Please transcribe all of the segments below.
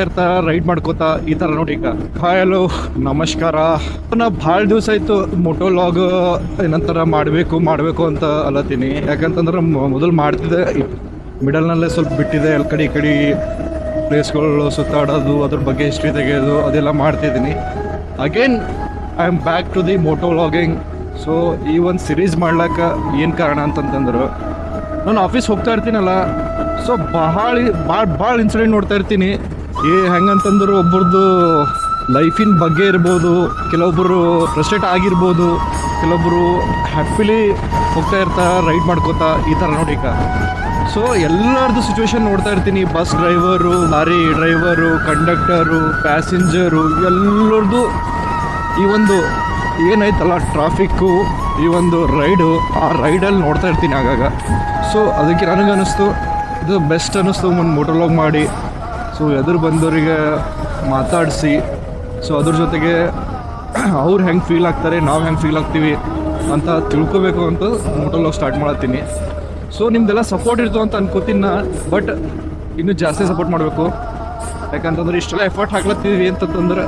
ಇರ್ತಾ ರೈಡ್ ಮಾಡ್ಕೋತಾ ಈ ಥರ ನೋಡಿ. ಈಗ ಹಾಯ್ ಹಲೋ ನಮಸ್ಕಾರ. ನಾ ಭಾಳ ದಿವಸ ಆಯಿತು ಮೋಟೋಲಾಗ್ ಏನಂತಾರ ಮಾಡಬೇಕು ಅಂತ ಅಲ್ಲತ್ತೀನಿ. ಯಾಕಂತಂದ್ರೆ ಮೊದಲು ಮಾಡ್ತಿದ್ದೆ, ಮಿಡಲ್ನಲ್ಲೇ ಸ್ವಲ್ಪ ಬಿಟ್ಟಿದೆ. ಈ ಕಡೆ ಪ್ಲೇಸ್ಗಳು ಸುತ್ತಾಡೋದು, ಅದ್ರ ಬಗ್ಗೆ ಹಿಸ್ಟ್ರಿ ತೆಗೆಯೋದು ಅದೆಲ್ಲ ಮಾಡ್ತಿದ್ದೀನಿ. Again I am back to the ಮೋಟೋಲಾಗಿಂಗ್. ಸೊ ಈ ಒಂದು ಸಿರೀಸ್ ಮಾಡ್ಲಿಕ್ಕೆ ಏನು ಕಾರಣ ಅಂತಂತಂದ್ರೆ, ನಾನು ಆಫೀಸ್ ಹೋಗ್ತಾ ಇರ್ತೀನಲ್ಲ, ಸೊ ಭಾಳ ಇನ್ಸಿಡೆಂಟ್ ನೋಡ್ತಾ ಇರ್ತೀನಿ. ಹೆಂಗಂತಂದ್ರೆ ಒಬ್ಬರದ್ದು ಲೈಫಿನ ಬಗ್ಗೆ ಇರ್ಬೋದು, ಕೆಲವೊಬ್ಬರು ಫ್ರಸ್ಟ್ರೇಟ್ ಆಗಿರ್ಬೋದು, ಕೆಲವೊಬ್ಬರು ಹ್ಯಾಪಿಲಿ ಹೋಗ್ತಾ ಇರ್ತಾ ರೈಡ್ ಮಾಡ್ಕೋತಾ ಈ ಥರ ನೋಡಿ. ಈಗ ಸೊ ಎಲ್ಲರದ್ದು ಸಿಚುವೇಶನ್ ನೋಡ್ತಾ ಇರ್ತೀನಿ. Bus driver, lorry driver, conductor, passenger ಎಲ್ಲರದ್ದು ಈ ಒಂದು ಏನೈತಲ್ಲ ಟ್ರಾಫಿಕ್ಕು, ಈ ಒಂದು ಆ ರೈಡಲ್ಲಿ ನೋಡ್ತಾ ಇರ್ತೀನಿ ಆಗಾಗ. ಸೊ ಅದಕ್ಕೆ ನನಗೆ ಅನ್ನಿಸ್ತು ಇದು ಬೆಸ್ಟ್ ಅನ್ನಿಸ್ತು ಒಂದು ಮೋಟೋಲಾಗ್ ಮಾಡಿ. ಸೊ ಎದುರು ಬಂದವರಿಗೆ ಮಾತಾಡಿಸಿ, ಸೊ ಅದ್ರ ಜೊತೆಗೆ ಅವ್ರು ಹೆಂಗೆ ಫೀಲ್ ಆಗ್ತಾರೆ, ನಾವು ಹೆಂಗೆ ಫೀಲ್ ಆಗ್ತೀವಿ ಅಂತ ತಿಳ್ಕೊಬೇಕು ಅಂತ ಮೋಟೋಲಾಗ್ ಸ್ಟಾರ್ಟ್ ಮಾಡತ್ತೀನಿ. ಸೊ ನಿಮ್ದೆಲ್ಲ ಸಪೋರ್ಟ್ ಇರ್ತು ಅಂತ ಅನ್ಕೋತೀನಿ ನಾ, ಬಟ್ ಇನ್ನೂ ಜಾಸ್ತಿ ಸಪೋರ್ಟ್ ಮಾಡಬೇಕು. ಯಾಕಂತಂದ್ರೆ ಇಷ್ಟೆಲ್ಲ ಎಫರ್ಟ್ ಹಾಕ್ಲತ್ತೀವಿ ಅಂತಂದ್ರೆ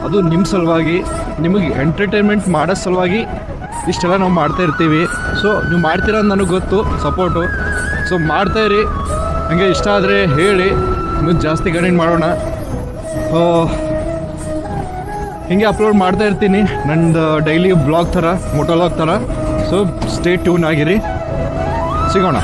ಅದು ನಿಮ್ಮ ಸಲುವಾಗಿ, ನಿಮಗೆ ಎಂಟರ್ಟೈನ್ಮೆಂಟ್ ಮಾಡೋ ಸಲುವಾಗಿ ಇಷ್ಟೆಲ್ಲ ನಾವು ಮಾಡ್ತಾ ಇರ್ತೀವಿ. ಸೊ ನೀವು ಮಾಡ್ತೀರ ಅಂತ ನನಗೆ ಗೊತ್ತು, ಸಪೋರ್ಟು. ಸೊ ಮಾಡ್ತಾಯಿರಿ. ಹಾಗೆ ಇಷ್ಟ ಆದರೆ ಹೇಳಿ, ಇನ್ನೂ ಜಾಸ್ತಿ ಕಂಟೆಂಟ್ ಮಾಡೋಣ. ಹೀಗೆ ಅಪ್ಲೋಡ್ ಮಾಡ್ತಾ ಇರ್ತೀನಿ ನಂದು ಡೈಲಿ ಬ್ಲಾಗ್ ಥರ, ಮೋಟೋಲಾಗ್ ಥರ. ಸೊ ಸ್ಟೇ ಟ್ಯೂನ್ ಆಗಿರಿ, ಸಿಗೋಣ.